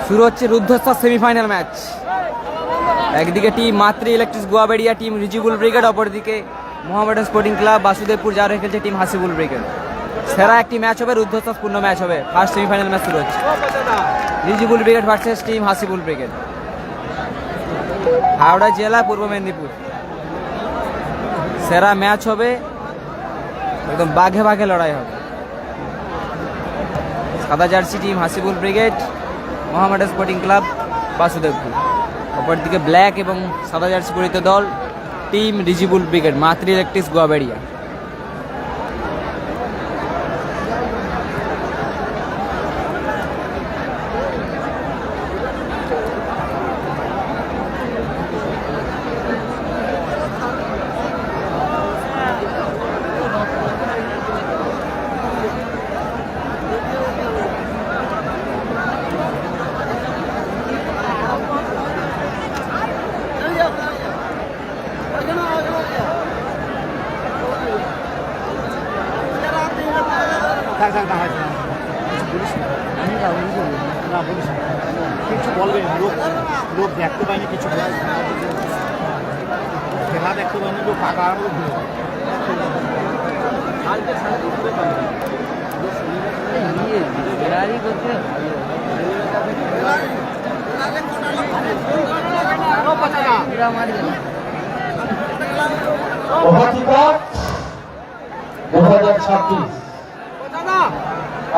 শুরু হচ্ছে রুদ্ধশ্বাস semifinal match. একদিকে টিম মাতৃ ইলেকট্রিক্স গোয়াবেড়িয়া, টিম রিজিবুল ব্রিগেড, অপরদিকে মোহামেডান স্পোর্টিং ক্লাব বাসুদেবপুর, যারা খেলছে টিম হাসিবুল ব্রিগেড। সেরা একটি ম্যাচ হবে, রুদ্ধশ্বাসপূর্ণ ম্যাচ হবে। ফার্স্ট সেমিফাইনাল ম্যাচ শুরু হচ্ছে, Rijibul brigade versus team Hasibul brigade, Howrah জেলা, পূর্ব মেদিনীপুর। সেরা ম্যাচ হবে, একদম বাঘে বাঘে লড়াই হবে। সাদা jersey team Hasibul brigade, Mohammedan sporting club Basudebpur. অপরদিকে ব্ল্যাক এবং সাদা জার্সি পরিহিত দল টিম রিজিবুল ব্রিগেড, মাতৃ ইলেকট্রিক্স গোয়াবেড়িয়া। কিছু বলবেন, লোক দেখতে পাইনি, কিছু খেলা দেখতে পাইনি, লোক পাকা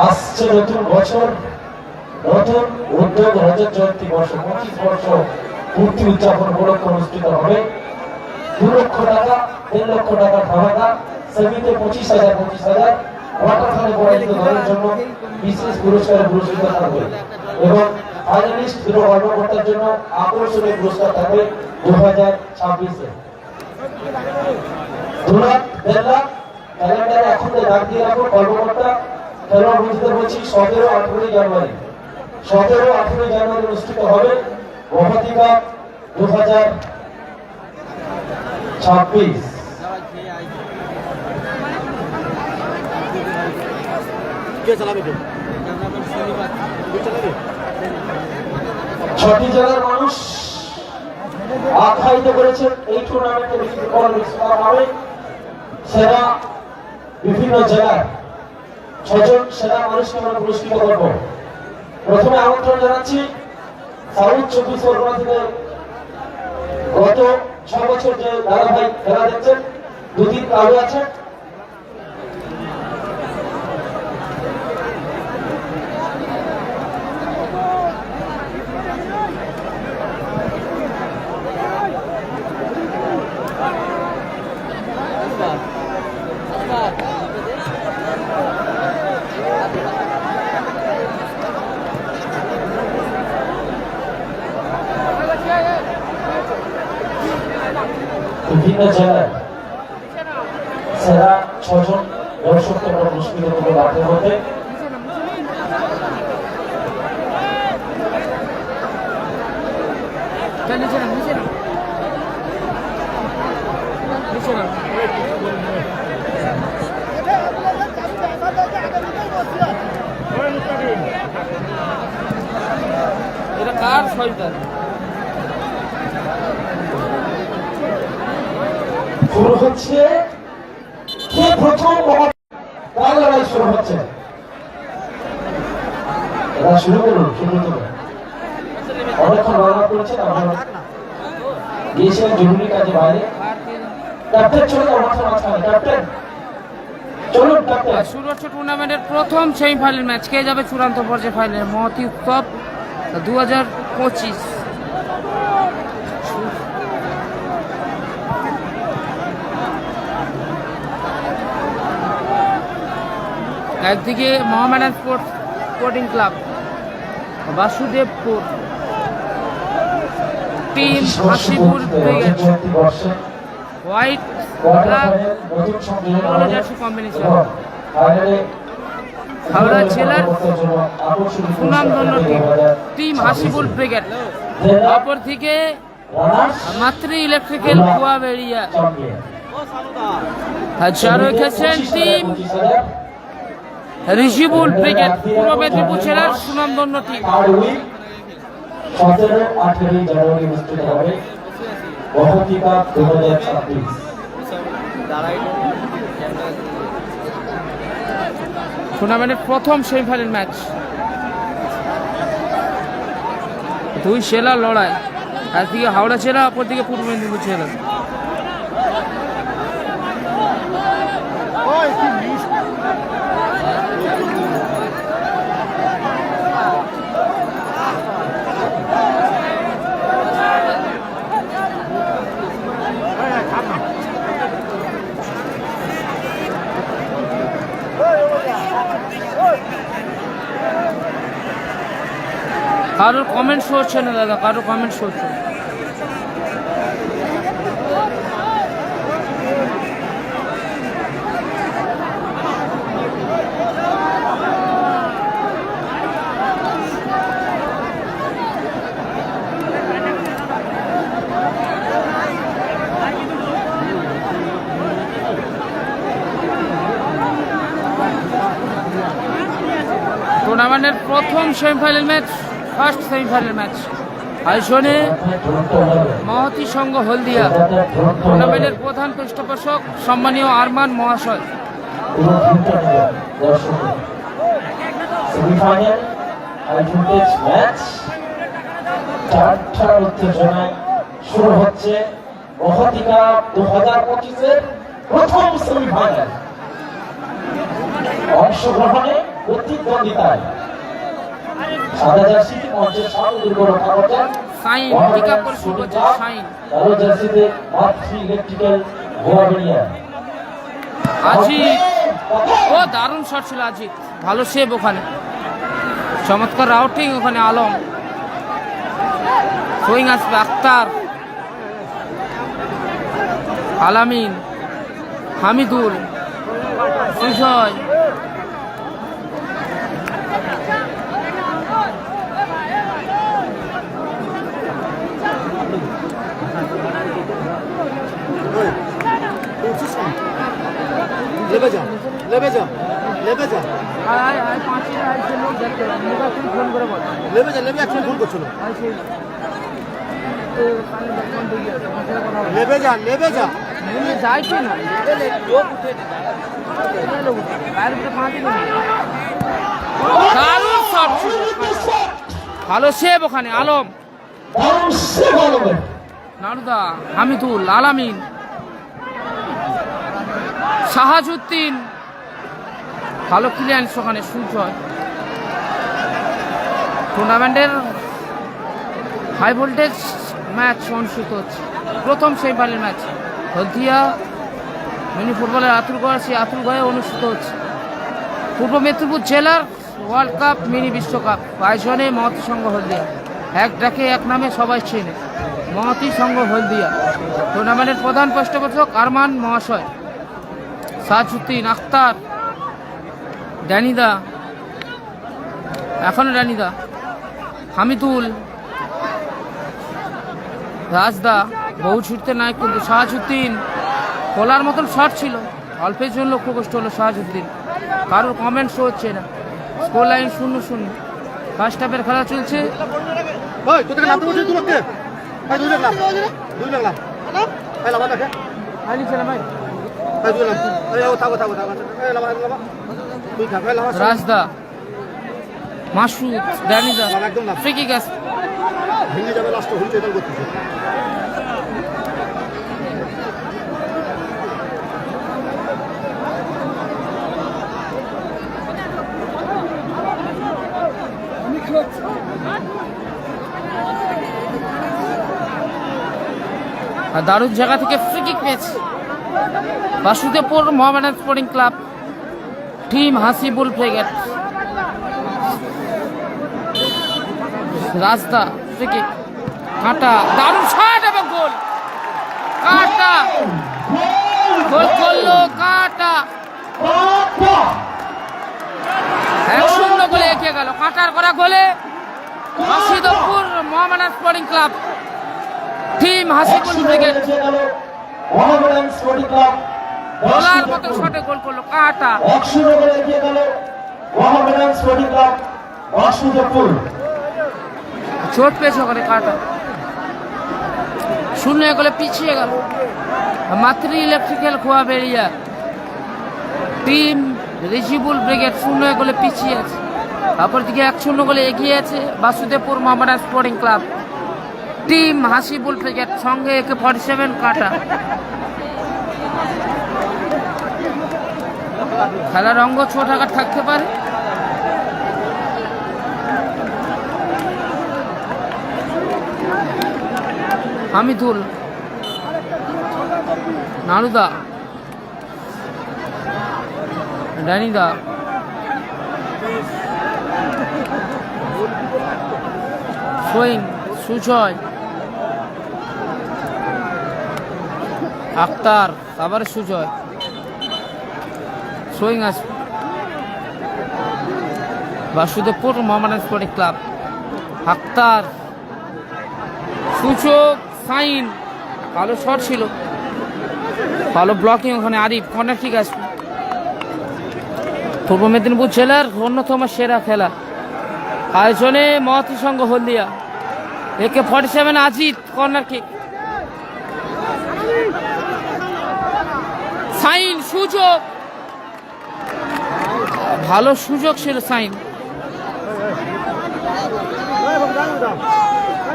আসছে নতুন বছর, নতুন উদ্যোগ, রজত জয়ন্তী বর্ষ, 25 বর্ষ পূর্তি উদযাপন উপলক্ষে অনুষ্ঠিত হবে। 2 লক্ষ টাকা, 3 লক্ষ টাকা ধামাকা, সেমিতে 25,000 কোয়ার্টার ফাইনালে পরাজিত দলের জন্য বিশেষ পুরস্কারে পুরস্কৃত থাকবে এবং ফাইনালিস্ট দুটো কর্মকর্তার জন্য আকর্ষণীয় পুরস্কার থাকবে 2026-এ। 2 লাখ, 1.5 লাখ ক্যালেন্ডারে এখন ডাক দিয়ে রাখো কর্মকর্তা। খেলোয়াড় বুঝতে বলছি 17-18 জানুয়ারি অনুষ্ঠিত হবে মহাতি কাপ 2026। ছটি জেলার মানুষ আখ্যায়িত করেছেন এই টুর্নামেন্টে হবে। সেরা বিভিন্ন জেলার 6 জন সেরা মানুষকে আমরা পুরস্কৃত করব। প্রথমে আমন্ত্রণ জানাচ্ছি সাউথ 24 পরগনা থেকে গত 6 বছর যে ধারাবাহিক খেলা দেখছেন, 2 দিন ক্লাবে আছে। বিভিন্ন জেলায় সেরা 6 জন দর্শককে আমরা পুরস্কৃত করবো রাতের মধ্যে। এটা কার শয়তান? শুরু হচ্ছে, কে প্রথম লড়াই শুরু হচ্ছে, শুরু করুন। অনেকক্ষণ রান্না করেছেন, আপনারা গিয়েছিলেন জরুরি কাজে বাইরে। ক্যাপ্টেন চলে যাও মাঝখানে, ক্যাপ্টেন চলুন। ক্যাপ্টেন, শুরু হচ্ছে টুর্নামেন্টের প্রথম সেমিফাইনাল ম্যাচ। কে যাবে চূড়ান্ত পর্যায়ে ফাইনালে? মহতি উৎসব 2025। একদিকে Mohammedan sporting club Basudebpur, team Hasibul brigade, white black jersey combination. Howrah জেলার সুনামধন্য টিম হাসিবুল ব্রিগেড, অপরদিকে মাতৃ ইলেকট্রিক্যাল গোয়াবেড়িয়া, যারা খেলছেন টিম রিজিবুল ব্রিগেড, পূর্ব মেদিনীপুর জেলার সুনামধন্য টিম। 17-18 জানুয়ারি অনুষ্ঠিত হবে মহতি কাপ 2026। টুর্নামেন্টের প্রথম সেমিফাইনাল ম্যাচ, দুই সেলার লড়াই, একদিকে হাওড়া জেলা, অপরদিকে পূর্ব মেদিনীপুর জেলা। কারোর কমেন্ট শো হচ্ছে না দাদা, কারোর কমেন্ট শো হচ্ছে না। টুর্নামেন্টের প্রথম semifinal match, first semifinal match আয়োজনে মহতি সংঘ হলদিয়া। টুর্নামেন্টের প্রধান পৃষ্ঠপোষক সম্মানীয় আরমান মহাশয়। সেমিফাইনাল আইফুটেজ ম্যাচ চারটার উত্তেজনায় শুরু হচ্ছে মহতি কাপ 2025-এর প্রথম সেমিফাইনাল। অংশগ্রহণে প্রতিদ্বন্দ্বিতায় সাদা জার্সিতে মঞ্চের সামনে দীর্ঘ রক্ষা করছেন সাইন পিক আপ করে শুরু করছে সাইন। কালো জার্সিতে মাতৃ ইলেকট্রিক্যাল গোয়াবেড়িয়া। আজিত, ও দারুণ শট ছিল আজিত, ভালো সেভ ওখানে, চমৎকার রাউটিং ওখানে আলম। সুইং আসবে আক্তার, আলামিন, হামিদুল, সুজয়, लेबे जा लेबे जा लेबे जा लेबे जा लेबे एक्शन ফোন করছিল लेबे जा যাইছে না, দারুণ শট ছিল, ভালো সেভ ওখানে আলম, নারুদা, হামিদুল, আলামিন, শাহাজুদ্দিন, ভালো ক্লিয়ারেন্স ওখানে সুজয়। টুর্নামেন্টের হাই ভোল্টেজ ম্যাচ অনুষ্ঠিত হচ্ছে, প্রথম সেমিফাইনাল ম্যাচ হলদিয়া মিনি ফুটবলের আতুলগড়, সেই আতুলগড়ে অনুষ্ঠিত হচ্ছে। পূর্ব মেদিনীপুর জেলার ওয়ার্ল্ড কাপ মিনি বিশ্বকাপ আয়োজনে মহতি সংঘ হলদিয়া। এক ডাকে এক নামে সবাই চেনে, মহতি সংঘ হলদিয়া। টুর্নামেন্টের প্রধান পৃষ্ঠপোষক আরমান মহাশয়, সাজউদ্দিন, আক্তার, ড্যানিদা, এখনো ড্যানিদা, হামিদুল, রাজদা, বহু ছুটতে নাই কিন্তু শাহাজুদ্দিন, খোলার মতন শট ছিল, অল্পের জন্য লক্ষ্য কষ্ট হলো শাহাজুদ্দিন। কারোর কমেন্ট শো হচ্ছে না। স্কোর লাইন 0-0, ফার্স্ট হাফের খেলা চলছে। ওই তোকে নাম তো বলছিস তুই লোককে ভাই, দুই লাখ ভাই লাভ দেখে আইলি ছেলে ভাই, ভাই দুই লাখ এই ও থাকো এই লাভ তুই থাক ভাই লাভ রাজদা, মাসুদ, ড্যানিদা, একদম না ফ্রি কিক আছে, ভেঙে যাবে লাস্ট হুইল চেতন করতেছে। আর দারুণ জায়গা থেকে ফ্রি কিক পেয়েছে Basudebpur Mohammedan sporting club, team Hasibul brigade. রাজদা, ফ্রি কিক, কাটা, দারুণ শট এবং গোল। কাটা গোল করলো, কাটা 1-0 গোলে এগিয়ে গেল। কাটার করা গোলে Basudebpur Mohammedan sporting club, team Hasibul brigade Mohammedan sporting club বলার মতো শটে গোল করলো। কাটা 1-0 গোলে এগিয়ে গেল মোহামেডান স্পোর্টিং ক্লাব বাসুদেবপুর। চোট পেয়েছে ওখানে কাটা, 0 গোলে পিছিয়ে গেল মাতৃ ইলেকট্রিক্যাল খোয়াবেড়িয়া। টিম রিজিবুল ব্রিগেড 0 গোলে পিছিয়ে আছে। অপরদিকে 1-0 গোলে এগিয়ে আছে Basudebpur Mohammedan sporting club. Team Hasibul brigade সঙ্গে AK-47 কাটা। খেলার অঙ্গ ছোট আকার থাকতে পারে। হামিদুল, নানুদা, ড্যানিদা, সোয়িং, সুজয়, আক্তার, আবার সুজয়, সোয়িং আসবে বাসুদেবপুর মোহামেডান স্পোর্টিং ক্লাব। আক্তার, সুযোগ, সাইন, ভালো শট ছিল, ভালো ব্লকিং ওখানে। আরিফ, কর্নার ঠিক আসবে। পূর্ব মেদিনীপুর জেলার অন্যতম সেরা খেলা আয়োজনে মহতি সংঘ Haldia. AK-47 Ajit, corner kick, সাইন, সুযোগ, ভালো সুযোগ ছিল সাইন।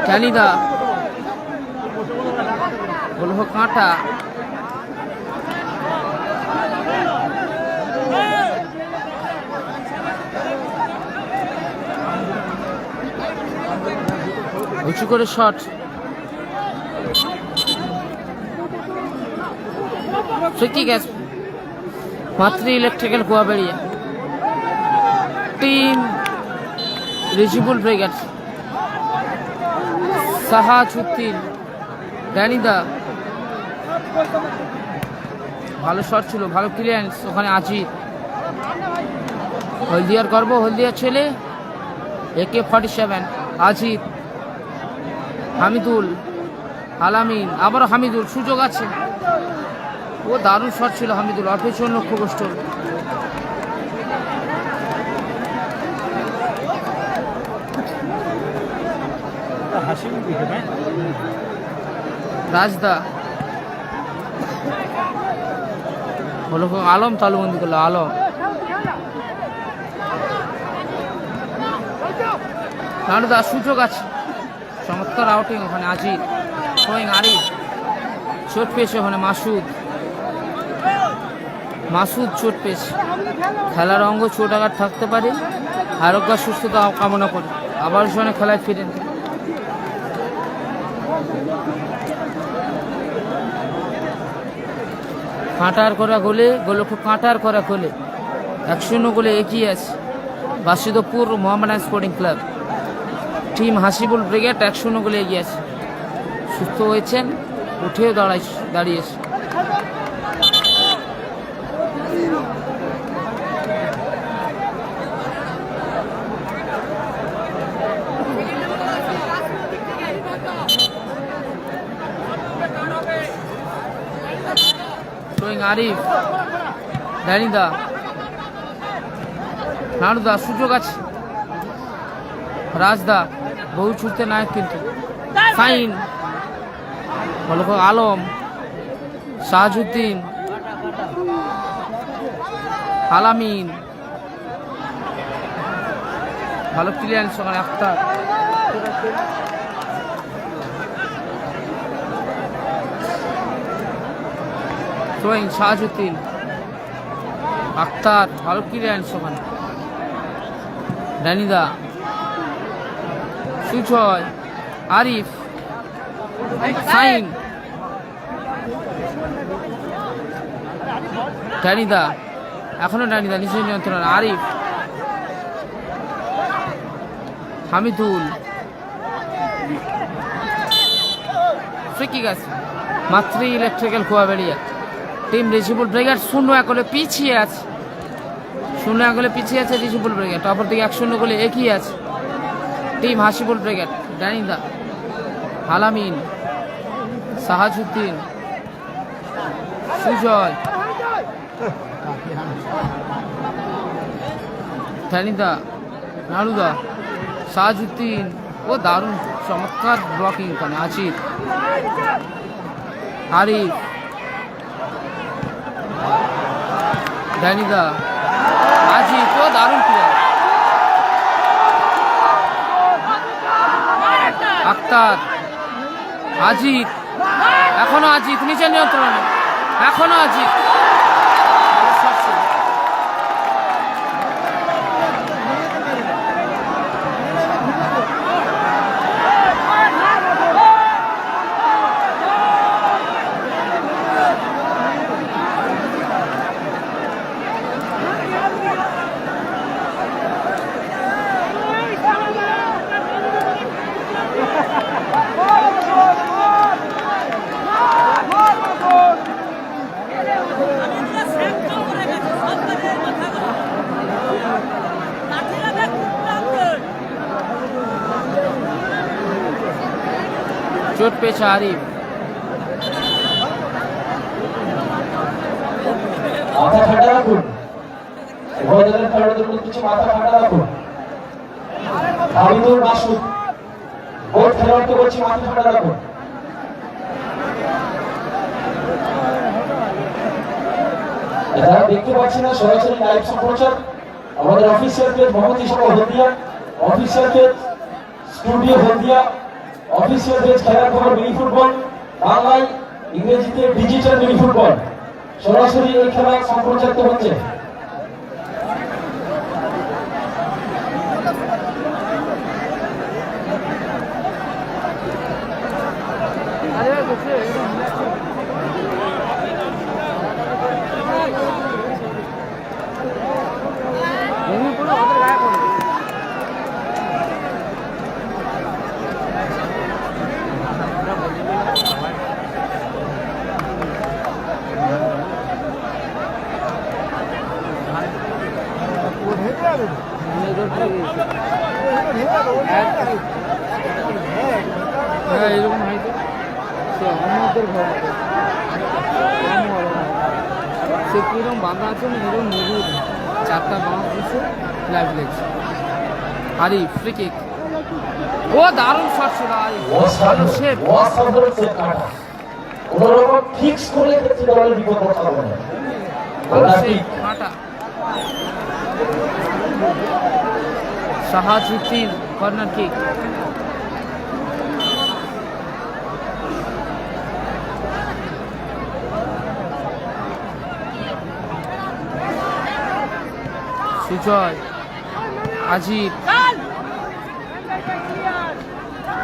ক্যানিদা, বলব কাঁটা, উঁচু করে শট, ঠিক আছে মাতৃ ইলেকট্রিক্যাল কুয়াবেড়িয়া। টিম রিজিবুল ব্রিগেড, সাহাজউদ্দিন, ড্যানিদা, ভালো শট ছিল, ভালো ক্লিয়ারেন্স ওখানে। আজিত, হলদিয়ার গর্ব, হলদিয়ার ছেলে AK-47 আজিত। হামিদুল, আলামিন, আবারও হামিদুল, সুযোগ আছে। ও দারুণ শট ছিল হামিদুল, অপেছন লক্ষ্যগ্রস্ত। রাজদা, বলো আলম, তালুবন্দি করলো আলম। নানুদা, সুযোগ আছে, চমৎকার আউটিং ওখানে। আজিত, সোয়িং, আরিফ, চোট পেয়েছে ওখানে। মাসুদ চোট পেয়েছে। খেলার অঙ্গ ছোট আঘাত থাকতে পারে, আরোগ্য সুস্থতা কামনা করে আবার সঙ্গে খেলায় ফিরেন। কাঁটার করা গোলে, গোলরক্ষক কাঁটার করা গোলে 1-0 গোলে এগিয়ে আছে Basudebpur Mohammedan sporting club. Team Hasibul brigade 1-0 গোলে এগিয়ে আছে। সুস্থ হয়েছেন, উঠেও দাঁড়িয়েছে। আরিফ, ড্যানিদা, নানুদা, সুযোগ আছে। রাজদা, বহু ছুটতে নায়ক কিন্তু। সাইন, আলম, সাহাজউদ্দিন, আলামিন, ভালো ক্লিয়ারেন্স ওখানে। আক্তার, সোয়িং, সাহাজউদ্দিন, আক্তার, ভালো ক্লিয়ারেন্স ওখানে। ড্যানিদা, সুজয়, আরিফ, সাইন, ড্যানিদা, এখনো ড্যানিদা নিজের নিয়ন্ত্রণ। আরিফ, হামিদুল, ঠিক আছে মাতৃ ইলেকট্রিক্যাল কুয়াবেড়িয়া। টিম রিজিবুল ব্রিগেড 0-1 গোলে পিছিয়ে আছে। 0-1 গোলে পিছিয়ে আছে রিজিবুল ব্রিগেড। অপরদিকে 1-0 গোলে এগিয়ে আছে টিম হাসিবুল ব্রিগেড। ড্যানিদা, আলামিন, সাহাজউদ্দিন, সুজয়, ড্যানিদা, নানুদা, সাহাজউদ্দিন, ও দারুণ চমৎকার ব্লকিং এখানে আজিত আরিফ ড্যানিদা আজিত ও দারুণ প্লেয়ার আক্তার আজিত এখনো আজিত নিচের নিয়ন্ত্রণে এখনো আজিত চোট পেয়েছে আরিফ মাথা ঠান্ডা রাখুন, উভয় দলের খেলোয়াড়দের মধ্যে কিছু মাথা ঠান্ডা রাখুন। হামিদুল মাসুদ বোর্ড খেলোয়াড়কে বলছি মাথা ঠান্ডা রাখুন। যারা দেখতে পাচ্ছি না সরাসরি লাইভ সম্প্রচার আমাদের অফিসিয়াল পেজ মহতি সভা হলদিয়া, অফিসিয়াল পেজ স্টুডিও হলদিয়া, অফিসিয়াল পেজ খেলার খবর মিনি ফুটবল বাংলায়, ইংরেজিতে ডিজিটাল মিনি ফুটবল সরাসরি এই খেলা সম্প্রচারিত হচ্ছে। হ্যাঁ এরকম হয়তো সে আমাদের ঘর সে কিরকম বাঁধা আছে না এরকম মজুদ চারটা বাঁধ দিচ্ছে লাইভ লেগছে আরিফ ফ্রি কিক ও দারুণ শট ছিল আরিফ ভালো শেপ ওরকম ফিক্স করলে ক্ষেত্রে দলের বিপদ কথা হবে না। ভালো শেপ কাটা শাহাজউদ্দিন কর্নার কিক সুজয় আজিব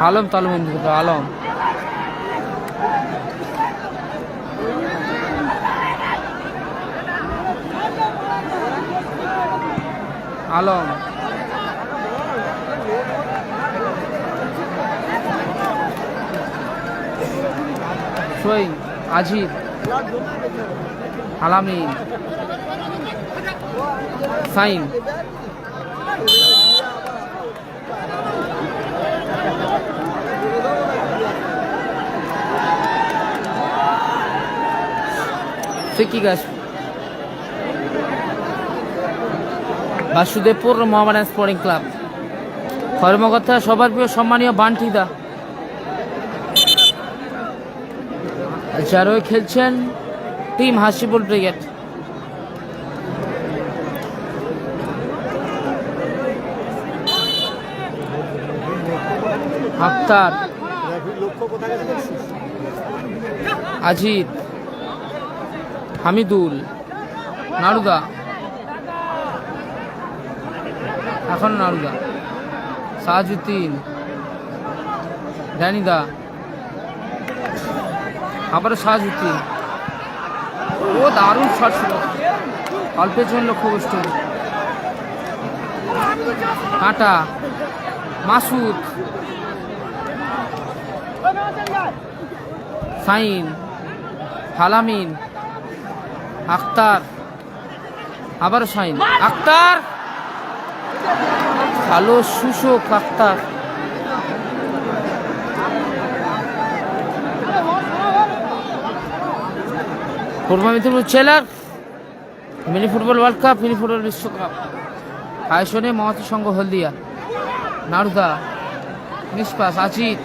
আলম তালুবন্দী আলম আলম সোইং আজিব আলামিন সাইন সিকিগাস বাসুদেবপুর মোহামেডান স্পোর্টিং ক্লাব কর্মকর্তা সবার প্রিয় সম্মানীয় বান্টিদা যারা খেলছেন টিম হাসিবুল ব্রিগেড আক্তার আজিত হামিদুল নারুদা এখন নারুদা সাহাজুদ্দিন ড্যানিদা আবারও সাহাজুদ্দিন ও দারুণ শট ছিল অল্পের জন্য লক্ষ্য বস্তু কাঁটা মাসুদ সাইন হালামিন আক্তার আবারও সাইন আক্তার ভালো সুশোক আক্তার পূর্ব মেদিনীপুর জেলার mini football world cup mini football বিশ্বকাপ আয়োজনে মহতি সংঘ হলদিয়া নারুদা নিষ্পাস আজিত,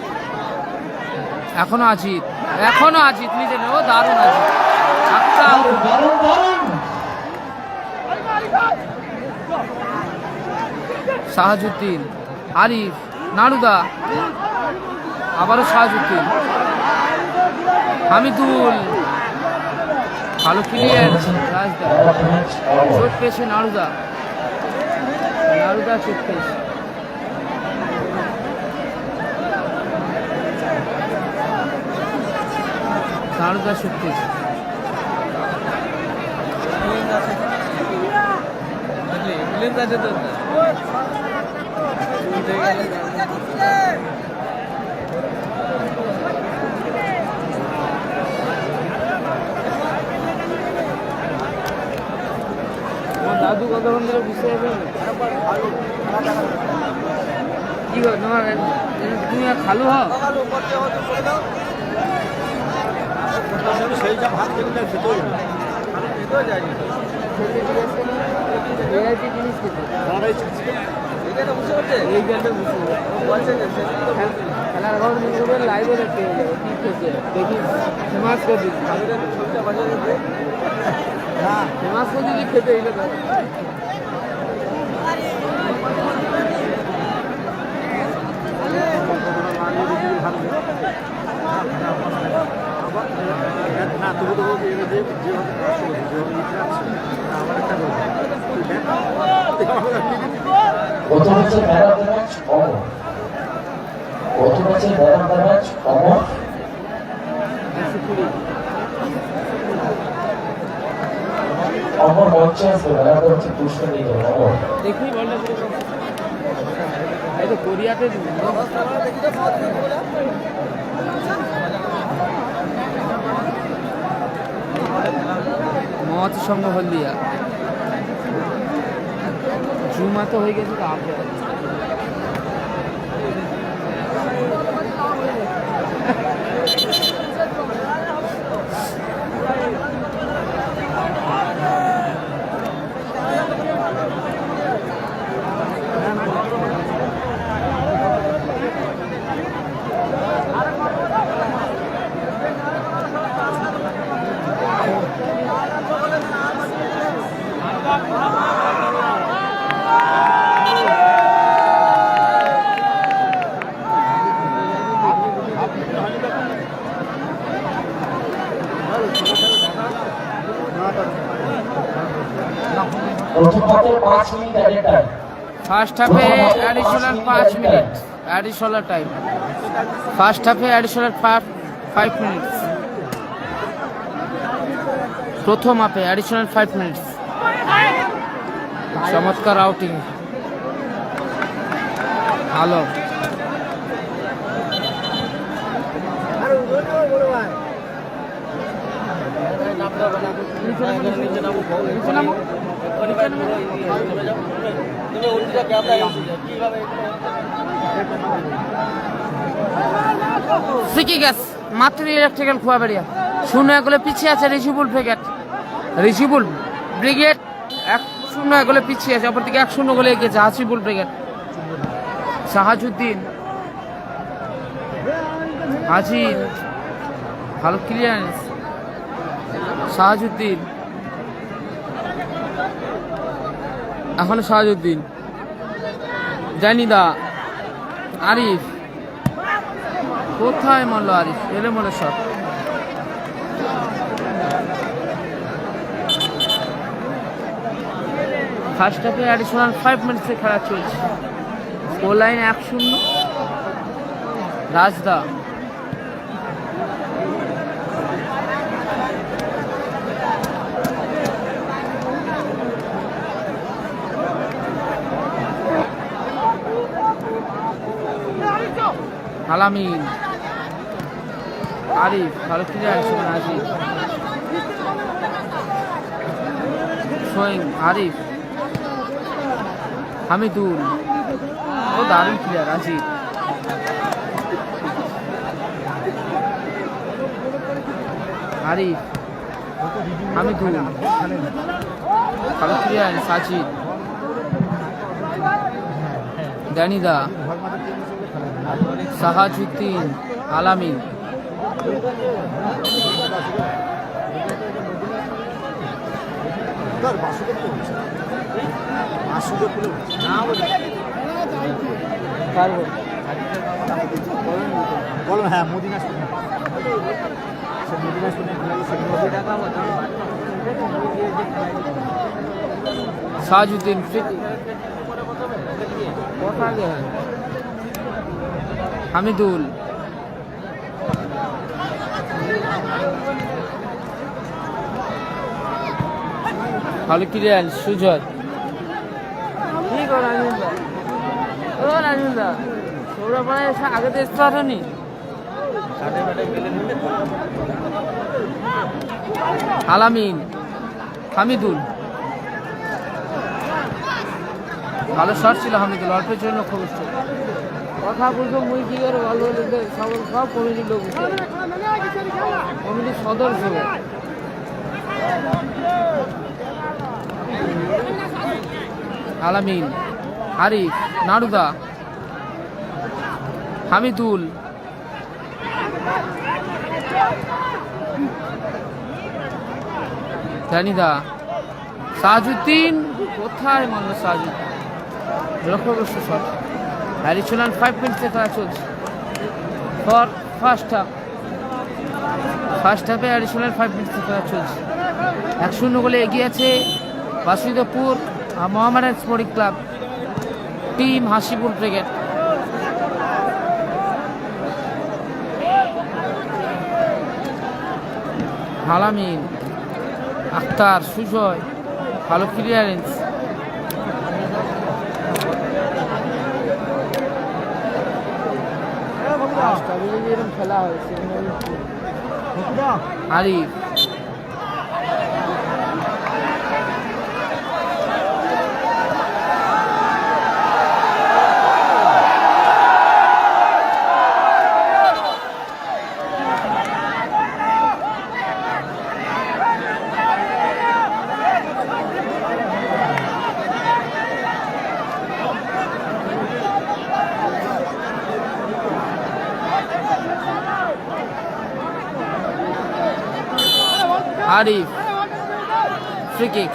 এখনো আজিত, এখনো আজিত নিজে ও দারুণ আজিত। দারুণ দারুণ শাহাজুদ্দিন, আরিফ, নাড়ুদা, আবারও শাহাজুদ্দিন, হামিদুল, ভালো ক্লিয়ার, রাজদা চোট পেয়েছে নাড়ুদা, নাড়ুদা চোট পেয়েছে। নাড়ুদা চোট পেয়েছে। দাদু কতক্ষণ ধরে বুঝতে পারবে কি গো তোমার, তুমি খালু হও লাইভে দেখতে দেখি ফেমাস করে দিচ্ছি, ফেমাস করে দিলি খেতে এইটা না তবু তবু গত ম্যাচে ম্যান অফ দ্য ম্যাচ অমর, গত ম্যাচে ম্যান অফ দ্য ম্যাচ অমর, অমর মঞ্চে আসবে, ম্যান অফ দ্য ম্যাচের পুরস্কার নিয়ে যাবে অমর। দেখি বলটা এই তো কোরিয়াতে মহাতি সঙ্গ হলদিয়া জুমা তো হয়ে গেছে, তো আপনি প্রথম হাফে 5 মিনিট অ্যাডেড টাইম, ফার্স্ট হাফে additional 5 minute additional time, first হাফে অ্যাডিশনাল 5 মিনিট, প্রথম হাফে অ্যাডিশনাল 5 মিনিট। চমৎকার আউটিং, ভালো সিকি গ্যাস মাত্র ইলেকট্রিক্যাল খোয়াবাড়িয়া 0 গোলে পিছিয়ে আছে রিজিবুল ব্রিগেড, রিজিবুল ব্রিগেড 1-0 গোলে পিছিয়ে আছে, অপরদিকে 1-0 গোলে এগিয়েছে হাসিবুল ব্রিগেড। শাহাজুদ্দিন, আজিজ, ভালো ক্লিয়ারেন্স, শাহাজুদ্দিন, এখনো শাহাজুদ্দিন, জানিদা, আরিফ, কোথায় মারলো আরিফ, এলে মনে শট, ফার্স্ট হাফে অ্যাডিশনাল 5 মিনিটসে খেলা চলছে, স্কোর লাইন 1-0। রাজদা, আলামিন, আরিফ, ভালো ক্লিয়ার আছে আজিজ, সোয়েং, আরিফ, হামিদুল, ও দারুণ ক্লিয়ার আজিজ, আরিফ, হামিদুল, ভালো ক্লিয়ার সাজিদ, দানিদা, সাহাজুদ্দিন, আলামিন, বলো হ্যাঁ মদিনা সাহাজুদ্দিন, হামিদুল, ভালো ক্লিয়ার, সুজয়, আগে তো স্টার্ট হয়নি। আলামিন, হামিদুল, ভালো শট ছিল হামিদুল, অল্পের জন্য খুব কথা বলতো মুই কি করে ভালো সব কমিটির লোক কমিটির সদস্য। আলামিন, আরিফ, নারুদা, হামিদুল, জানিদা, সাহাজুদ্দিন, কোথায় মানল সাহাজুদ্দিন, লক্ষ্যগ্রস্ত শট। অ্যাডিশনাল 5 মিনিটে খেলা চলছে ফর ফার্স্ট হাফ। ফার্স্ট হাফে অ্যাডিশনাল 5 মিনিটে খেলা চলছে। 1-0 গোলে এগিয়ে আছে Basudebpur Mohammedan sporting club, team Hasibul brigade. আলামিন, আখতার, সুজয়, ভালো ক্লিয়ারেন্স। খেলা হয়েছে আরিফ, আরিফ, ফ্রি কিক,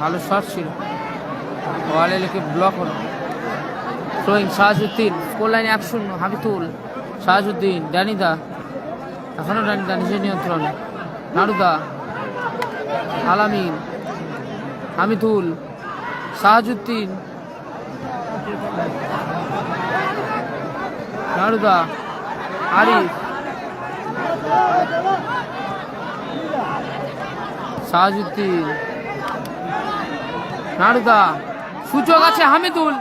ভালো শট ছিল, ওয়ালে লেগে ব্লক হলো। থ্রোয়িং সাহাজুদ্দিন, স্কোর লাইনে 1-0। হামিদুল, সাহাজুদ্দিন, ডানিদা, এখনো ডানিদা নিজের নিয়ন্ত্রণে, নারুদা, আলামিন, হামিদুল, সাহাজুদ্দিন, নারুদা, আরিফ, সাহাজুদ্দিন, নারুদা, সূচক আছে হামিদুল,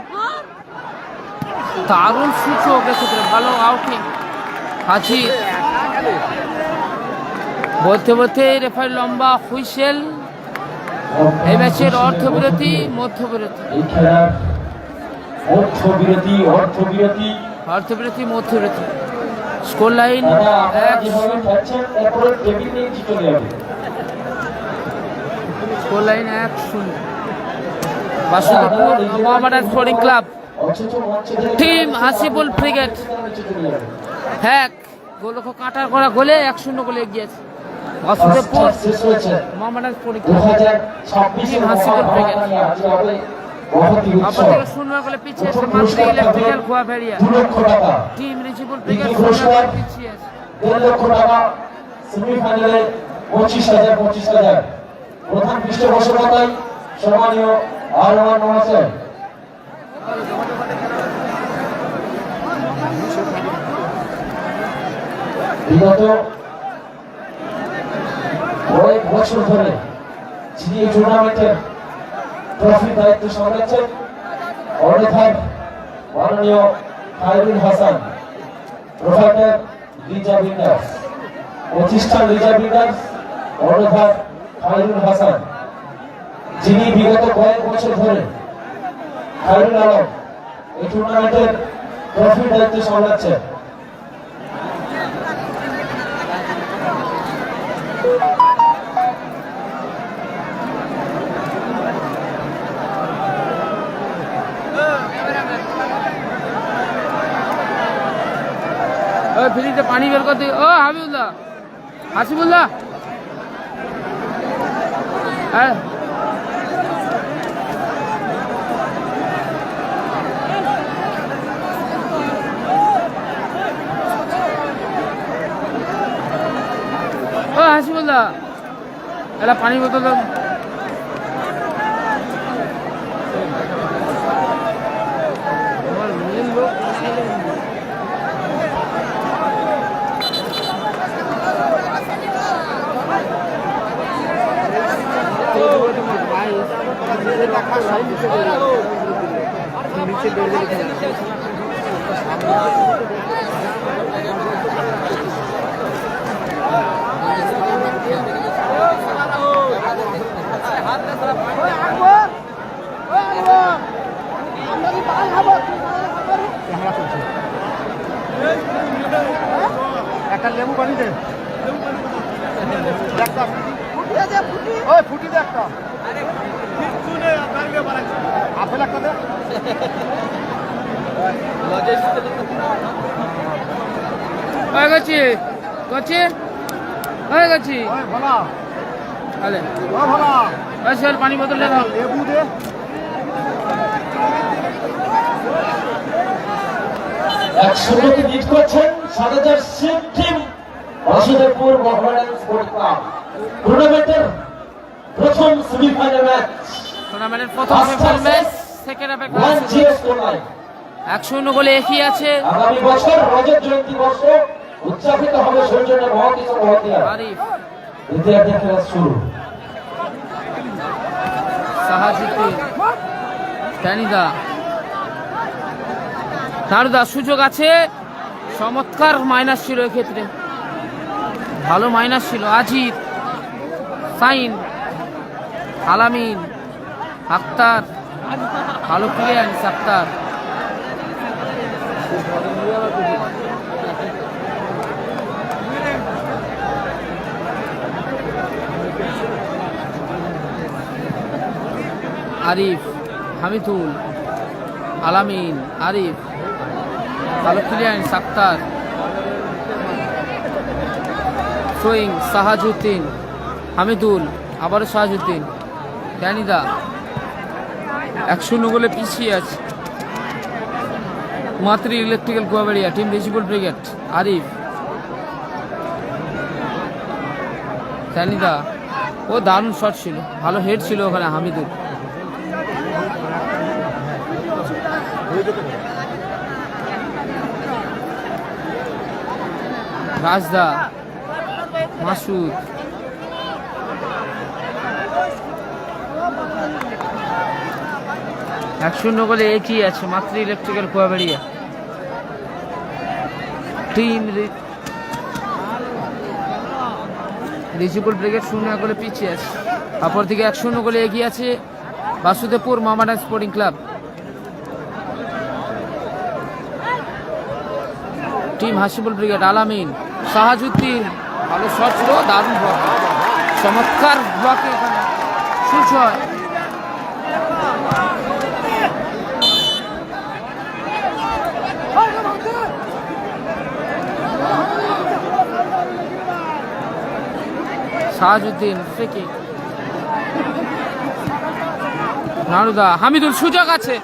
দারুণ সূচক এক্ষেত্রে, ভালো আউটিং। হাজি বলতে বলতে রেফারি লম্বা হুইসেল। এই ম্যাচের অর্ধবিরতি, মধ্যবিরতি, অর্ধবিরতি, মধ্যবিরতি। Score line 1-0। Basudebpur Mohammedan sporting club, team Hasibul brigade হ্যাক। গোলক্ষ কাটার করা গোলে 1-0 গোলে এগিয়েছে Basudebpur Mohammedan sporting club, team Hasibul brigade. অপর থেকে 0 গোলে পিছিয়ে আছে মাত্র electrical Goabheria, team Rijibul brigade 0 গোলে পিছিয়ে আছে। 1.5 লক্ষ টাকা সেমিফাইনালে 25,000 প্রধান পৃষ্ঠপোষকতায় সম্মানীয় আলমান মহাশয়। বিগত কয়েক বছর ধরে যিনি এই টুর্নামেন্টের ট্রফির দায়িত্ব সামলাচ্ছেন, অর্থাৎ মাননীয় খায়রুল হাসান, প্রোভাইডার লিজা বিল্ডার্স, প্রতিষ্ঠান লিজা বিল্ডার্স, অর্থাৎ খায়রুল হাসান, যিনি বিগত কয়েক বছর ধরে খায়রুল আলম এই টুর্নামেন্টের ট্রফির দায়িত্ব সামলাচ্ছেন। ফ্রিতে পানি বের করতে। ও হাবিবুল্লাহ, হাসিবুল্লাহ, হ্যাঁ ও হাসিবুল্লাহ, এলা পানি বোতল দাও। একটা লেবু পানি দে, ওই ফুটি দে একটা, আপেল একটা দে। হয়ে গেছি গেছি হয়ে গেছি। ওই ভোলা, তাহলে ও ভোলা, চল পানি বোতল দাও। লেবু দে। এক শূন্যতে লিড করছেন ৭০০০ সিম team Basudebpur Mohammedan sporting club. টুর্নামেন্টের প্রথম সেমিফাইনাল ম্যাচ, টুর্নামেন্টের প্রথম সেমিফাইনাল ম্যাচ, সেকেন্ড হাফে 1-0 স্কোর লাইন। 1-0 গোলে এগিয়ে আছে আগামী বছর রজত জয়ন্তী বর্ষ উদযাপিত হবে সৌজন্যে মহাকিশোর মহাতিয়া। আরিফ, বিদ্যার্থী খেলা শুরু। সাহাজুদ্দিন, ট্যানিদা, নারুদা, সুযোগ আছে। চমৎকার মাইনাস ছিল এক্ষেত্রে, ভালো মাইনাস ছিল। আজিদ, সাইন, আলামিন, আক্তার, ভালো ক্লিয়ারেন্স আক্তার। আরিফ, হামিদুল, আলামিন, আরিফ, ভালো ক্লিয়ারেন্স আক্তার। থ্রোয়িং সাহাজুদ্দিন, হামিদুল, আবারও সাহাজুদ্দিন, ট্যানিদা। 1-0 গোলে পিছিয়ে আছে মাতৃ ইলেকট্রিক্যাল গোয়াবাড়িয়া টিম রিজিবল ব্রিগেড। আরিফ, ট্যানিদা, ও দারুণ শট ছিল, ভালো হেড ছিল ওখানে হামিদুল। রাজদা, মাসুদ, 1-0 গোলে এগিয়ে আছে মাতৃ ইলেকট্রিক্যাল কোয়াবাড়িয়া টিম। রিজিবল ব্রিগেড 0 গোলে পিছিয়ে আছে। অপরদিকে 1-0 গোলে এগিয়ে আছে Basudebpur Mohammedan sporting club. Team Hasibul brigade, আলামিন, সাহাজুদ্দিন, ভালো শট ছিল, দারুণ ব্লক, চমৎকার ব্লকে এখানে সুজয়। সাহাজুদ্দিন, ফ্রি কিক, নারুদা, হামিদুল, সুযোগ আছে,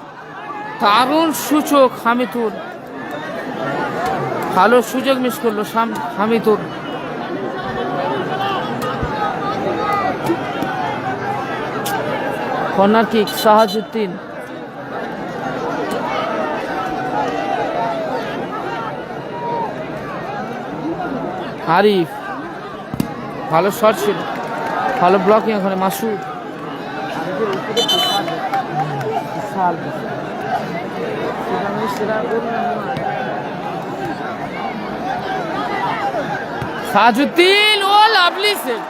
দারুণ সুযোগ হামিদুল, ভালো সুযোগ মিস করলো হামিদুল। কর্নার কিক সাহাজুদ্দিন, আরিফ, ভালো শট ছিল, ভালো ব্লকিং ওখানে মাসুদ। সাজুদ্দিন, ও লাভলি সেভ,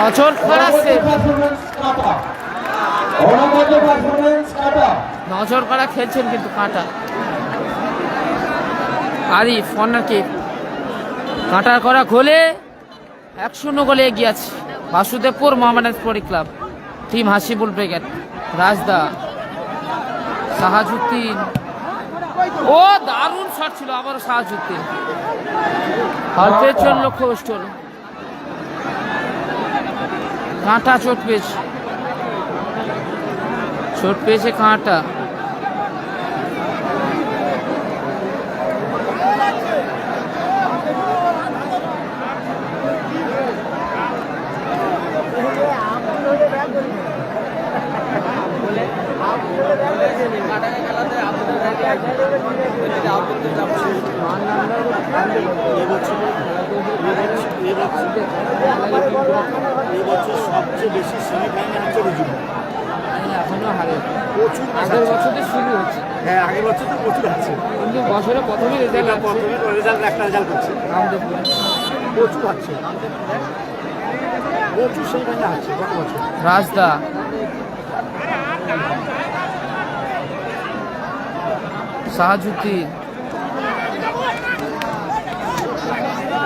নজর করা সেভ, নজর করা খেলছেন কিন্তু কাঁটা। আরিফ, কর্নার কিক, কাঁটার করা গোলে 1-0 গোলে এগিয়ে আছে Basudebpur Mohammedan sporting club team Hasibul brigade. রাজদা, সাহাজুদ্দিন, ও দারুণ শট ছিল, আবারও শাহজুদ্দিন। অল্পের জন্য লক্ষ্য কষ্ট হলো, কাঁটা চোট পেয়েছে কাঁটা। এবছর সবচেয়ে বেশি সেমিফাইনাল হচ্ছে রিজুবুল। এখনো হারে, প্রচুর আগের বছর তো শুরু হচ্ছে, হ্যাঁ আগের বছর তো প্রচুর আছে, কিন্তু বছরে প্রথমে রেজাল্ট প্রথমে রেজাল্ট একটা রেজাল্ট করছে, রামদেবপুরে প্রচুর আছে, প্রচুর সেমিফাইনাল আছে গত বছর। রাজদা, শাহজুদ্দিন,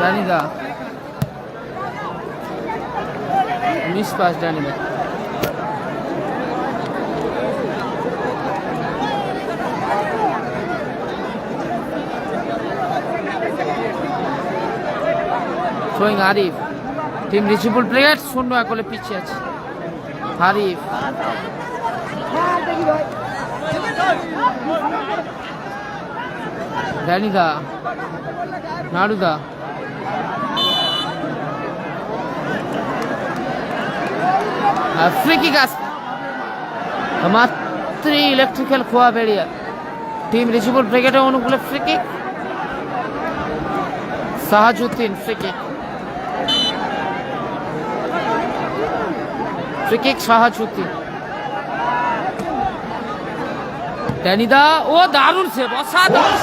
ডানিদা, মিস পাস ডানিদা। Throwing Arif, team Richibul brigade 0 গোলে পিছিয়ে আছে। আরিফ, ডানিদা, নাড়ুদা, ফ্রি কিক আসছে মাত্র ইলেকট্রিক্যাল খোয়া বেরিয়া টিম রিচিবল ব্রিগেডের অনুকূলে free kick. Shahjuddin free kick, Shahjuddin, ড্যানিদা, ও দারুণ সেভ, অসাধারণ,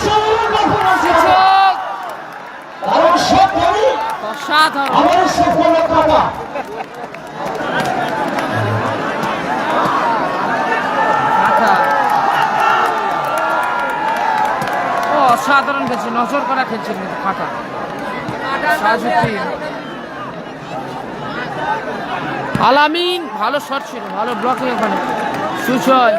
অসাধারণ খেলছে, নজর করা খেলছে কিন্তু কাঁটা। শাহজুদ্দিন, আলামিন, ভালো শট ছিল, ভালো ব্লকিং ওখানে। সুজয়,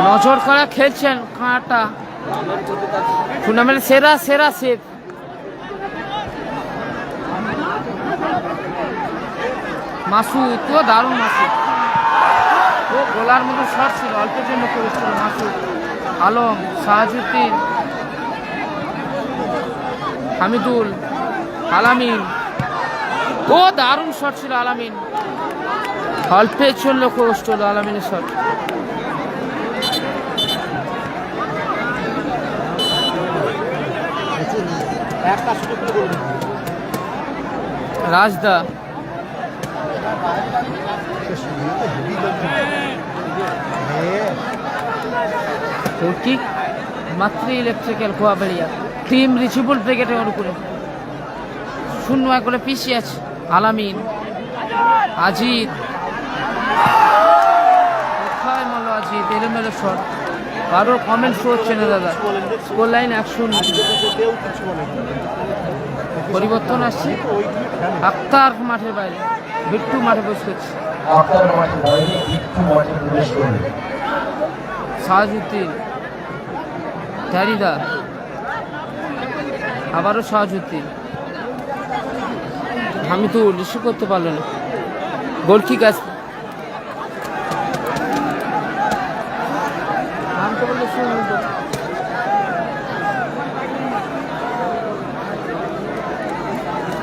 নজর করা খেলছেন কাঁটা, টুর্নামেন্টের সেরা সেভ। মাসুদ, তো দারুণ মাসুদ, ও গোলার মতো শট ছিল, অল্পের জন্য করেছিল মাসুদ। আলম, শাহজুদ্দিন, হামিদুল, আলামিন, ও দারুণ শট ছিল আলামিন, অল্পের জন্য কষ্ট হলো আলামিনের শট। রাজদা, কিক মাত্র ইলেকট্রিক্যাল কোয়াবেরিয়া টিম রিচিবল ব্রিগেডের অনুকূলে 0 করে পিছিয়ে আছে। আলামিন, আজিদ, কোথায় মারলো আজিদ, এলোমেলো শট, কারো কমেন্ট শো হচ্ছে না দাদা। স্কোর লাইন 1-0, পরিবর্তন আসছে। আক্তার মাঠের বাইরে, বিট্টু মাঠে বসে করছে। শাহজুদ্দিন, ডানিদা, আবারও শাহজুদ্দিন, হামিদুল রিসিভ করতে পারল না, গোল কিক আসবে।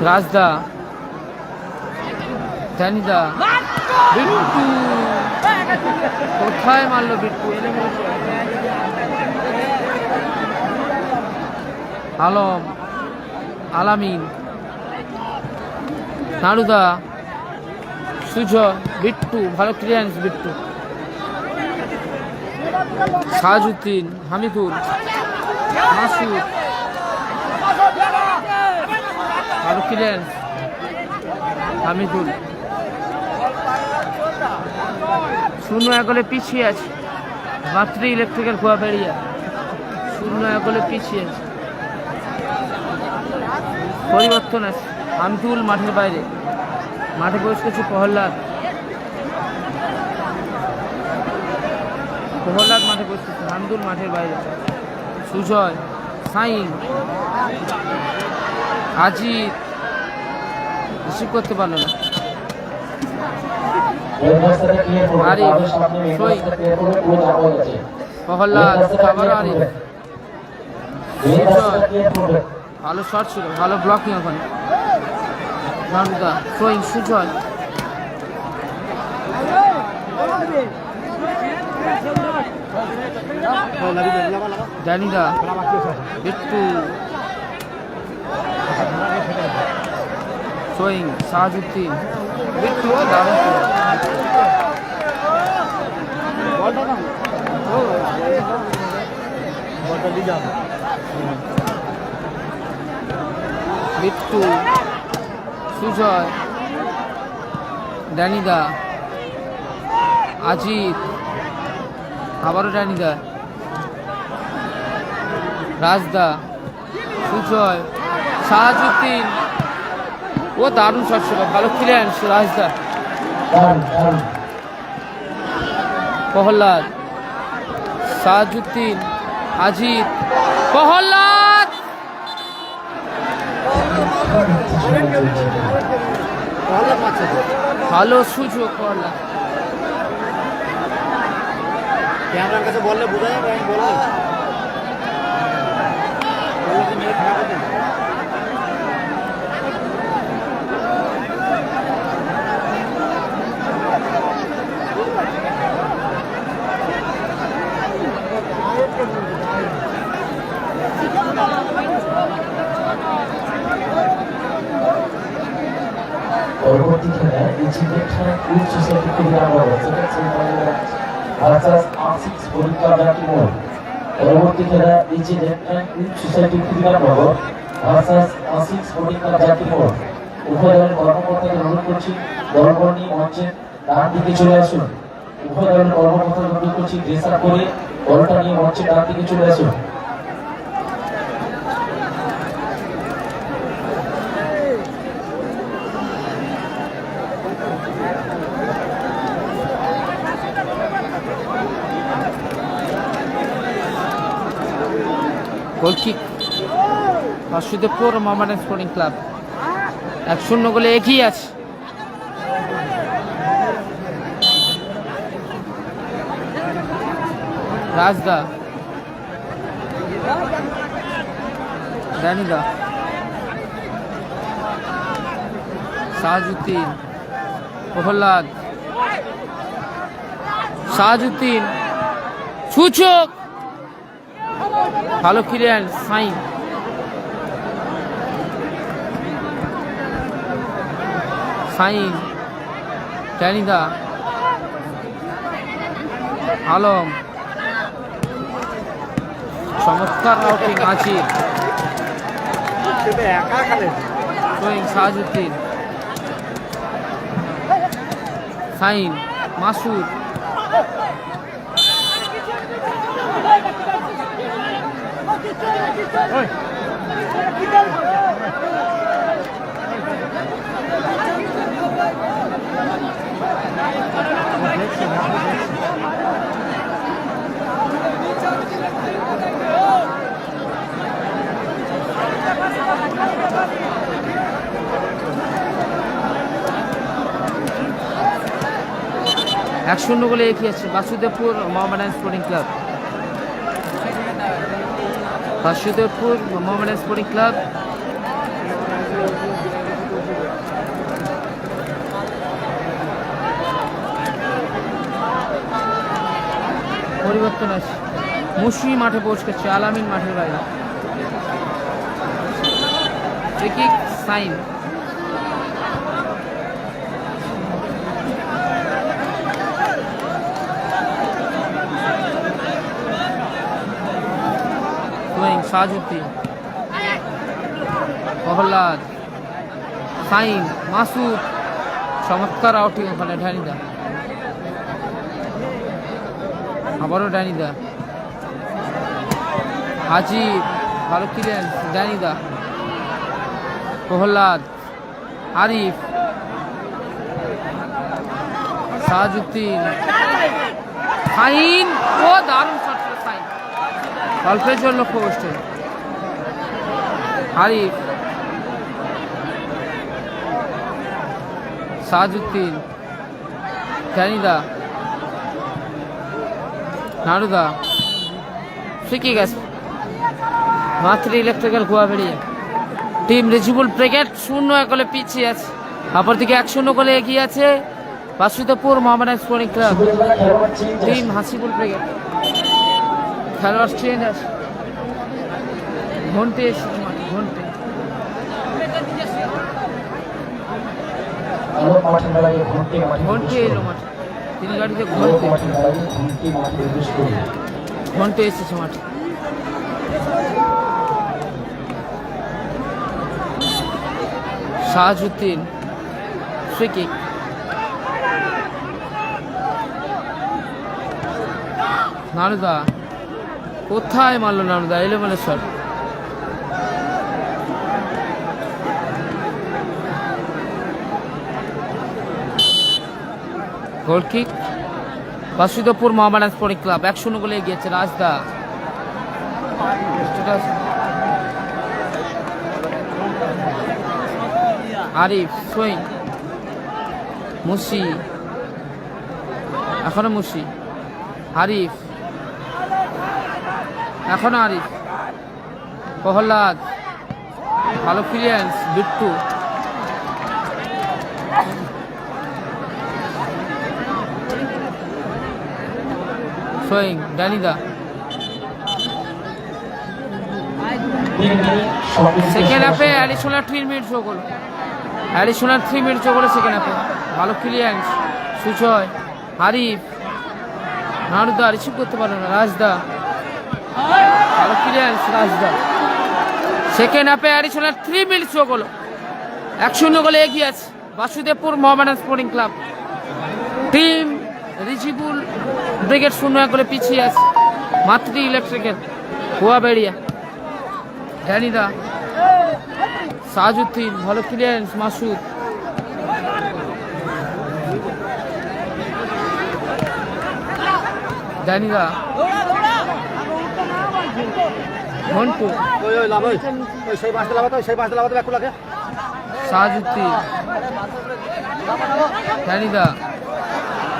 রাজদা, ডানিদা, বিট্টু, কোথায় মারলো বিট্টু, আলম, আলামিন, নাড়ুদা, সুজয়, বিট্টু, ভালো ক্লিয়ারেন্স বিট্টু। শাহজুদ্দিন, হামিদুল, মাসুদ, ভালো ক্লিয়ারেন্স হামিদুল। 0 গোলে পিছিয়ে আছে মাত্র ইলেকট্রিক্যাল কোয়াবেরিয়া, 0 গোলে পিছিয়ে আছে। পরিবর্তন আছে, হামিদুল মাঠের বাইরে, মাঠে বসে করছে প্রহ্লাদ। প্রহ্লাদ মাঠে উপস্থিত, হামদুল মাঠের বাইরে, সুজয়, সাইন, আজিত রিসিভ করতে পারলো না, আরিফ, সই, প্রহ্লাদ, আবারও আরিফ, সুজয়, ভালো শট ছিল, ভালো ব্লকিং ওখানে, রামদা, সই, সুজয়, জানিদা, বিট্টু, সোয়িং, সাহাজুদ্দিন, বিট্টু, দারুণ বিট্টু, সুজয়, ড্যানিদা, আজিত, আবারও ড্যানিদা, রাজদা, সুজয়, সাহাজুদ্দিন, ও দারুণ শট ছিল, ভালো ক্লিয়ারেন্স রাজদা, প্রহ্লাদ, সাহাজুদ্দিন, আজিত, প্রহ্লাদ, ভালো সুযোগ প্রহ্লাদ, ক্যামেরার কাছে বললে বোঝা যাবে, আমি বলবো পরবর্তী খেলায় সোসাইটি পরবর্তী খেলা সোসাইটি উভয় দলের কর্মকর্তাকে অনুরোধ করছি দলবল নিয়ে মঞ্চের ডান দিকে চলে আসুন। উভয় দলের কর্মকর্তাকে অনুরোধ করছি ড্রেস আপ করে দলটা নিয়ে মঞ্চের ডান দিকে চলে আসুন। Goal kick Basudebpur Mohammedan sporting club 1-0 গোলে এগিয়ে আছে। রাজদা, রানিদা, সাহাজুদ্দিন, প্রহ্লাদ, সাহাজুদ্দিন, সুযোগ, ভালো ক্লিয়ারেন্স, সাইন, সাইন, জানিদা, আলম, চমৎকার আউটিং আজির, সোয়িং, সাহাজুদ্দিন, সাইন, মাসুদ, এক 1-0 গোলে এগিয়ে আছে Basudebpur Mohammedan sporting club. Basudebpur Mohammedan sporting club পরিবর্তন আছে, মুসি মাঠে পৌঁছচ্ছে, আলামিন মাঠের বাইরে, সাইন, সাহাজুদ্দিন, প্রহ্লাদ, সাইন, মাসুদ, চমৎকার আউটিং ওখানে, ডানিদা, আবারও ডানিদা, আজিব, ভালো ক্লিয়ারেন্স, ডানিদা, প্রহ্লাদ, আরিফ, সাহাজুদ্দিন, সাইন ও দারুণ শট ছিল সাইন। অল্পের জন্য লক্ষ্য বসছে হারিফ, সাজউদ্দিন, জানিদা, নারুদা, ফ্রি গেছে মাত্র ইলেকট্রিক্যাল গোয়া বেরিয়ে। টিম রিজিবুল ব্রিগেড 0-1 গোলে পিছিয়ে আছে, অপরদিকে 1-0 গোলে এগিয়ে আছে Basudebpur Mohammedan sporting club. Team Hasibul brigade খেলোয়াড় চেঞ্জ আছে, ঘন্টে এসেছে মাঠে, ঘন্টে ঘন্টে এলো মাঠে, 3 গাড়িতে ঘন্টে এসেছে মাঠে। সাজউদ্দিন ফ্রি কিক, নারুদা কোথায় মারলো, নারুদা এলোমেলো শট। গোল kick Basudebpur Mohammedan sporting club 1-0 গোলে এগিয়েছে রাজদা। আরিফ সুইং, মুসি, এখনো মুসি, আরিফ, এখনো আরিফ, প্রহ্লাদ, ভালো ক্লিয়ারেন্স, বিট্টু, সুইং, ডানিদা। সেকেন্ড হাফে অ্যাডিশনাল 3 মিনিট যোগ হলো, অ্যাডিশনাল 3 মিনিট যোগ হলো সেকেন্ড হাফে। ভালো ক্লিয়ারেন্স, সুজয়, হারিফ, নারুদা রিসিভ করতে পারলো না, রাজদা, ভালো ক্লিয়ারেন্স রাজদা। সেকেন্ড হাফে অ্যাডিশনাল 3 মিনিট যোগ হলো, 1-0 গোলে এগিয়ে আছে Basudebpur Mohammedan sporting club. Team Rijibul brigade 0-1 গোলে পিছিয়ে আছে মাতৃ ইলেকট্রিক্যাল গোয়া বেড়িয়া। জানিদা, সাজউদ্দিন, ভালো ক্লিয়ারেন্স, মাসুদ, জানিদা, ঘন্টু, সাজউদ্দিন, জানিদা,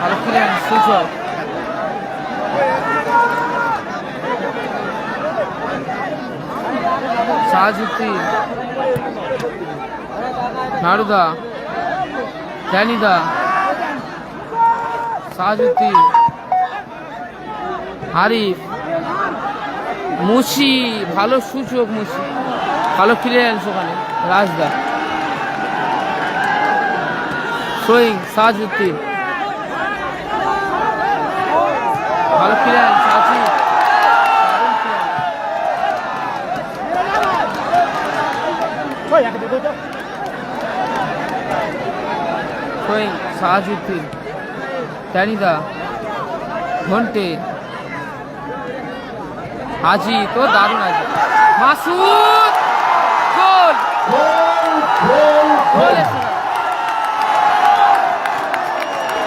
ভালো ক্লিয়ারেন্স, সুজয়, সাজউদ্দিন, নারুদা, জানিদা, সাজউদ্দিন, হারিফ, মুসি, ভালো সুযোগ মুসি, ভালো ক্লিয়ারেন্স ওখানে রাজদা, সুইং, সাজউদ্দিন, ভালো ক্লিয়ারেন্স আছে, সুইং, সাজউদ্দিন, জানিদা, ঘন্টে, হাজি, তো দারুণ আছে, মাসুদ, গোল, গোল এসে গেল,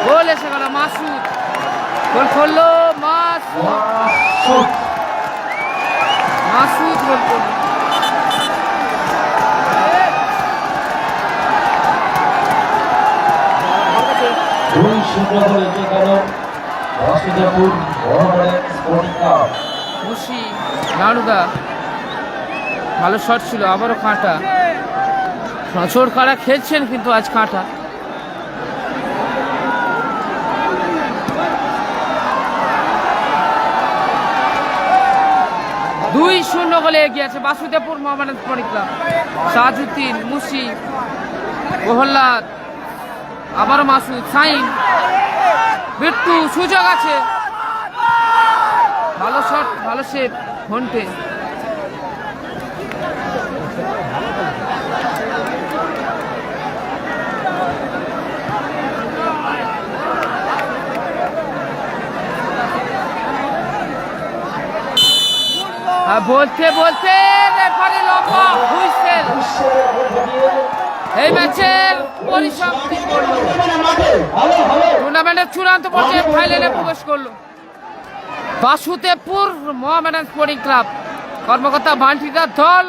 গোল এসে গেল, মাসুদ গোল করলো, মাসুদ, মাসুদ গোল করলো। মুশি, নারুদা, ভালো শট ছিল, আবারও কাঁটা, চোর কারা খেলছেন কিন্তু আজ কাঁটা। দুই 0 গোলে এগিয়ে আছে বাসুদেবপুর মোহামেডান স্পোর্টিং ক্লাব। সাজউদ্দিন, মুশি, প্রহ্লাদ, আবারও মাসুদ, সাইন, বিট্টু, সুযোগ আছে, ভালো শট, ভালো সেভ, ঘন্টে, বলতে বলতে রেফারি লম্বা হুইসেল, এই ম্যাচের পরিসমাপ্তি করলো, টুর্নামেন্টের চূড়ান্ত পর্যায়ে ফাইনালে প্রবেশ করলো বাসুদেবপুর মোহামেডান স্পোর্টিং ক্লাব, কর্মকর্তা ভান্টিদার দল,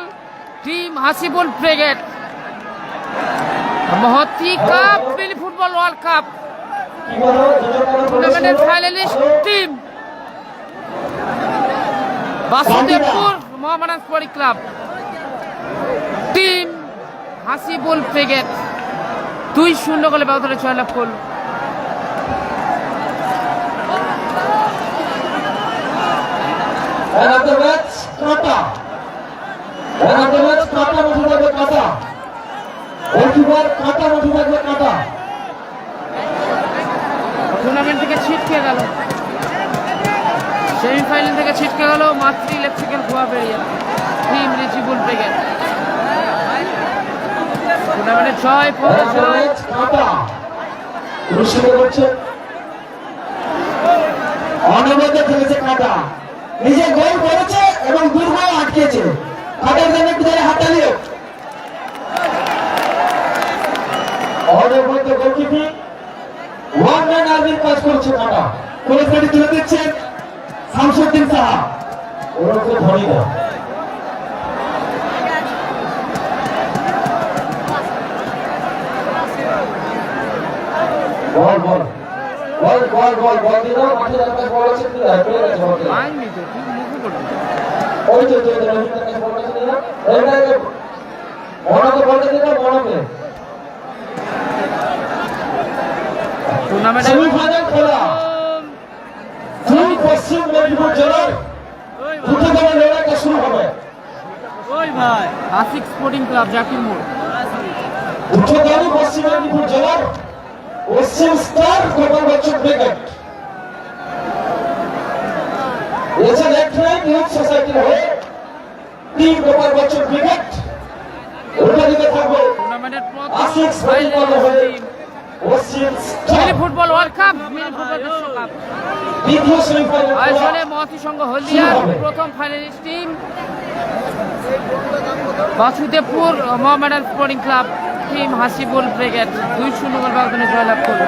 টিম হাসিবুল ব্রিগেড। মহতি cup, mini football world cup টুর্নামেন্টের finalist team Basudebpur Mohammedan sporting club, team Hasibul brigade 2-0 গোলে ব্যবধানে জয়লাভ করল। Man of the match, Kata. Man of the match, Kata মাঠে থাকবে Kata. গোলকিপার Kata মাঠে থাকবে Kata. টুর্নামেন্ট থেকে ছিটকে গেল, সেমিফাইনাল থেকে ছিটকে গেল মাতৃ ইলেকট্রিক্যাল গোয়াবেড়িয়া টিম রিজিবুল ব্রিগেড। টুর্নামেন্টে জয় Man পরে of the Joy. match, Kata. পুরস্কৃত করছে অনবদ্য খেলেছে Kata. নিজে গোল করেছে এবং দুর্গ আটকেছে। কাটার জন্য একটু ধরে হাততালি। অনবদ্য গোলকিপিং ওয়ান ম্যান আর্মির কাজ করছে Kata। পুরস্কারটি তুলে দিচ্ছেন শামসুদ্দিন সাহা ওরফে ধনীদা। বল বল বল বল বল বল দিন মাঠে একটা বল আছে কি পেয়ে গেছে বল। পাইনি তো, ঠিক মুখে পড়লো। ওই তো তো রোহিতের কাছে বল আছে না এইটাকে মনকে বলতে দিন মনকে। টুর্নামেন্টে সেমিফাইনাল খেলা দুই পশ্চিম মেদিনীপুর জেলার দুটো দলের লড়াইটা শুরু হবে। আশিক স্পোর্টিং ক্লাব জাকির মোড়, দুটো দলই পশ্চিম মেদিনীপুর জেলার পশ্চিম স্টার গোপাল বচ্চন ব্রিগেড। এসে ইলেকট্রিক ইউথ সোসাইটির হয়ে টিম গোপাল বচ্চন ব্রিগেড। ওটা দিকে থাকবে টুর্নামেন্টের আশিক স্পোর্টিং ক্লাব হয়ে পশ্চিম star. Mini football world cup, mini football বিশ্বকাপ দ্বিতীয় সেমিফাইনাল আয়োজনে মহতি সংঘ হলদিয়ার প্রথম finalist team Basudebpur Mohammedan sporting club, team Hasibul brigade 2-0 গোল ব্যবধানে জয়লাভ করল।